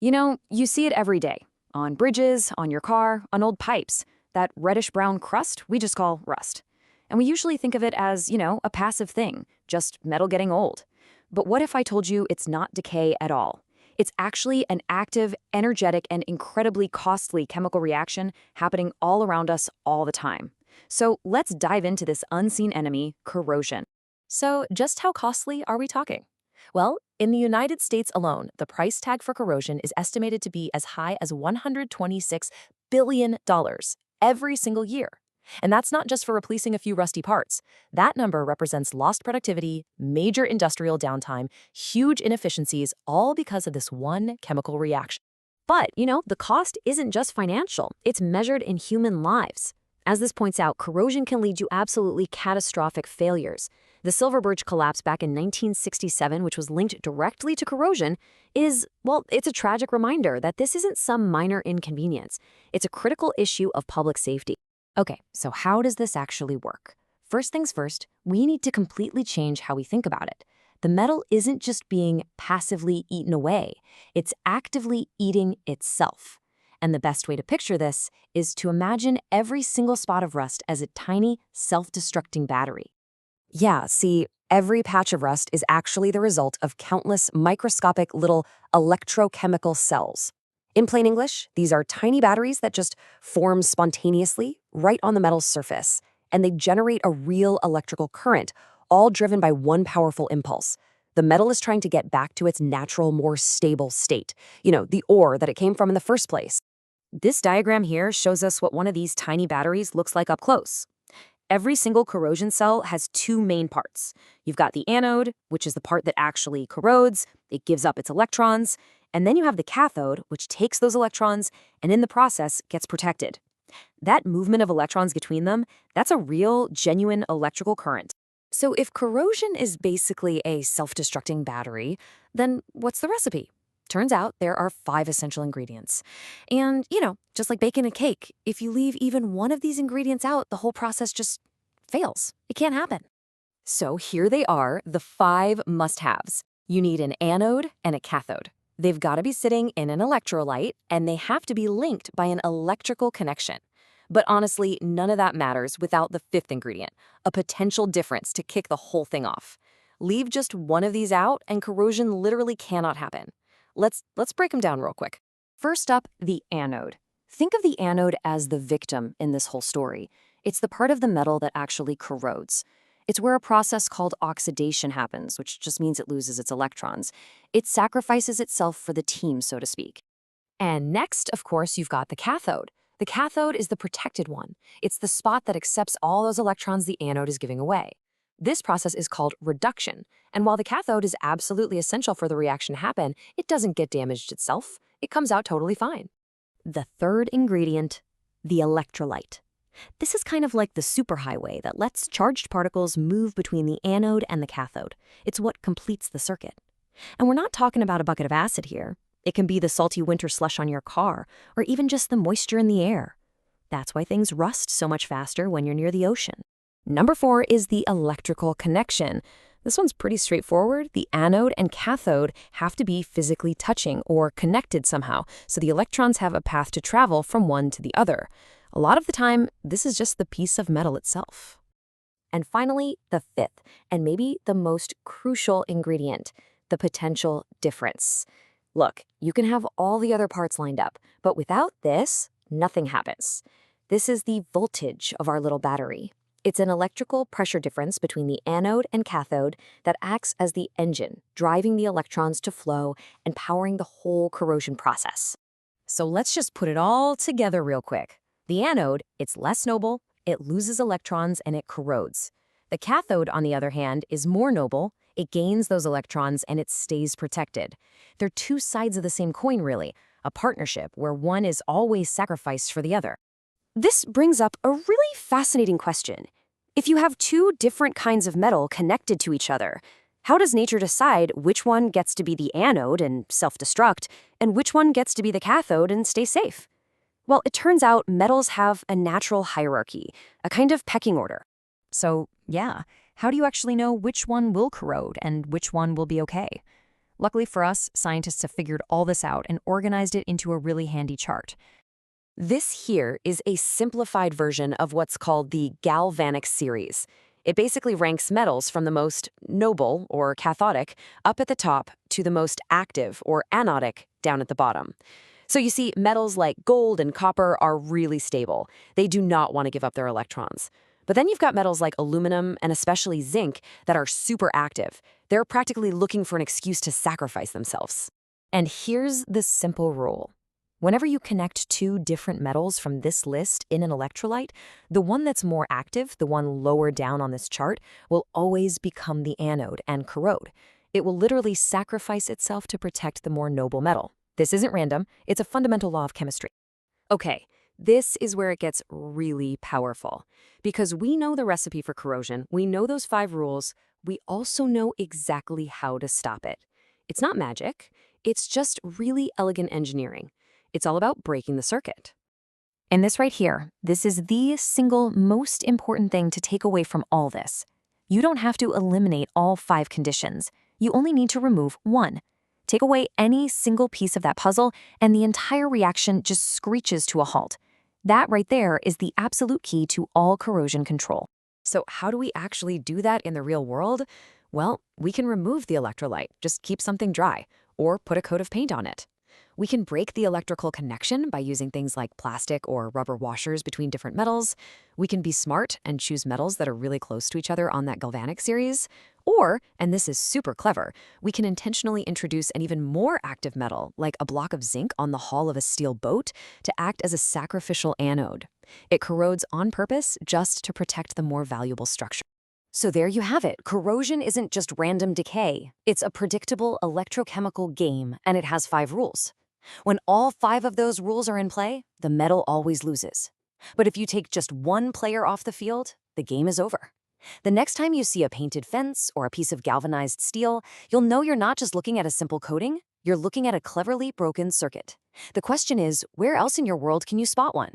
You know, you see it every day. On bridges, on your car, on old pipes. That reddish-brown crust we just call rust. And we usually think of it as, a passive thing, just metal getting old. But what if I told you it's not decay at all? It's actually an active, energetic, and incredibly costly chemical reaction happening all around us all the time. So let's dive into this unseen enemy, corrosion. So, just how costly are we talking? Well, in the United States alone, the price tag for corrosion is estimated to be as high as $126 billion every single year. And that's not just for replacing a few rusty parts. That number represents lost productivity, major industrial downtime, huge inefficiencies, all because of this one chemical reaction. But, the cost isn't just financial, it's measured in human lives. As this points out, corrosion can lead to absolutely catastrophic failures. The Silver Birch collapse back in 1967, which was linked directly to corrosion, it's a tragic reminder that this isn't some minor inconvenience. It's a critical issue of public safety. Okay, so how does this actually work? First things first, we need to completely change how we think about it. The metal isn't just being passively eaten away, it's actively eating itself. And the best way to picture this is to imagine every single spot of rust as a tiny, self-destructing battery. Yeah, see, every patch of rust is actually the result of countless microscopic little electrochemical cells. In plain English, these are tiny batteries that just form spontaneously right on the metal's surface, and they generate a real electrical current, all driven by one powerful impulse. The metal is trying to get back to its natural, more stable state, the ore that it came from in the first place. This diagram here shows us what one of these tiny batteries looks like up close. Every single corrosion cell has two main parts. You've got the anode, which is the part that actually corrodes, it gives up its electrons, and then you have the cathode, which takes those electrons and in the process gets protected. That movement of electrons between them, that's a real, genuine electrical current. So if corrosion is basically a self-destructing battery, then what's the recipe? Turns out there are 5 essential ingredients. And, just like baking a cake, if you leave even one of these ingredients out, the whole process just fails. It can't happen. So here they are, the 5 must-haves. You need an anode and a cathode. They've got to be sitting in an electrolyte, and they have to be linked by an electrical connection. But honestly, none of that matters without the 5th ingredient, a potential difference to kick the whole thing off. Leave just one of these out, and corrosion literally cannot happen. Let's break them down real quick. First up, the anode. Think of the anode as the victim in this whole story. It's the part of the metal that actually corrodes. It's where a process called oxidation happens, which just means it loses its electrons. It sacrifices itself for the team, so to speak. And next, of course, you've got the cathode. The cathode is the protected one. It's the spot that accepts all those electrons the anode is giving away. This process is called reduction, and while the cathode is absolutely essential for the reaction to happen, it doesn't get damaged itself. It comes out totally fine. The 3rd ingredient, the electrolyte. This is kind of like the superhighway that lets charged particles move between the anode and the cathode. It's what completes the circuit. And we're not talking about a bucket of acid here. It can be the salty winter slush on your car, or even just the moisture in the air. That's why things rust so much faster when you're near the ocean. Number 4 is the electrical connection. This one's pretty straightforward. The anode and cathode have to be physically touching or connected somehow, so the electrons have a path to travel from one to the other. A lot of the time, this is just the piece of metal itself. And finally, the 5th, and maybe the most crucial ingredient, the potential difference. Look, you can have all the other parts lined up, but without this, nothing happens. This is the voltage of our little battery. It's an electrical pressure difference between the anode and cathode that acts as the engine, driving the electrons to flow and powering the whole corrosion process. So let's just put it all together real quick. The anode, it's less noble, it loses electrons, and it corrodes. The cathode, on the other hand, is more noble, it gains those electrons, and it stays protected. They're 2 sides of the same coin, really, a partnership where one is always sacrificed for the other. This brings up a really fascinating question. If you have 2 different kinds of metal connected to each other, how does nature decide which one gets to be the anode and self-destruct, and which one gets to be the cathode and stay safe? Well, it turns out metals have a natural hierarchy, a kind of pecking order. So, yeah, how do you actually know which one will corrode and which one will be okay? Luckily for us, scientists have figured all this out and organized it into a really handy chart. This here is a simplified version of what's called the galvanic series. It basically ranks metals from the most noble, or cathodic, up at the top to the most active, or anodic, down at the bottom. So you see, metals like gold and copper are really stable. They do not want to give up their electrons. But then you've got metals like aluminum and especially zinc that are super active. They're practically looking for an excuse to sacrifice themselves. And here's the simple rule. Whenever you connect two different metals from this list in an electrolyte, the one that's more active, the one lower down on this chart, will always become the anode and corrode. It will literally sacrifice itself to protect the more noble metal. This isn't random, it's a fundamental law of chemistry. Okay, this is where it gets really powerful. Because we know the recipe for corrosion, we know those 5 rules, we also know exactly how to stop it. It's not magic, it's just really elegant engineering. It's all about breaking the circuit. And this right here, this is the single most important thing to take away from all this. You don't have to eliminate all 5 conditions. You only need to remove 1. Take away any single piece of that puzzle, and the entire reaction just screeches to a halt. That right there is the absolute key to all corrosion control. So how do we actually do that in the real world? Well, we can remove the electrolyte, just keep something dry, or put a coat of paint on it. We can break the electrical connection by using things like plastic or rubber washers between different metals. We can be smart and choose metals that are really close to each other on that galvanic series. Or, and this is super clever, we can intentionally introduce an even more active metal, like a block of zinc on the hull of a steel boat, to act as a sacrificial anode. It corrodes on purpose just to protect the more valuable structure. So there you have it. Corrosion isn't just random decay. It's a predictable electrochemical game, and it has 5 rules. When all 5 of those rules are in play, the metal always loses. But if you take just one player off the field, the game is over. The next time you see a painted fence or a piece of galvanized steel, you'll know you're not just looking at a simple coating, you're looking at a cleverly broken circuit. The question is, where else in your world can you spot one?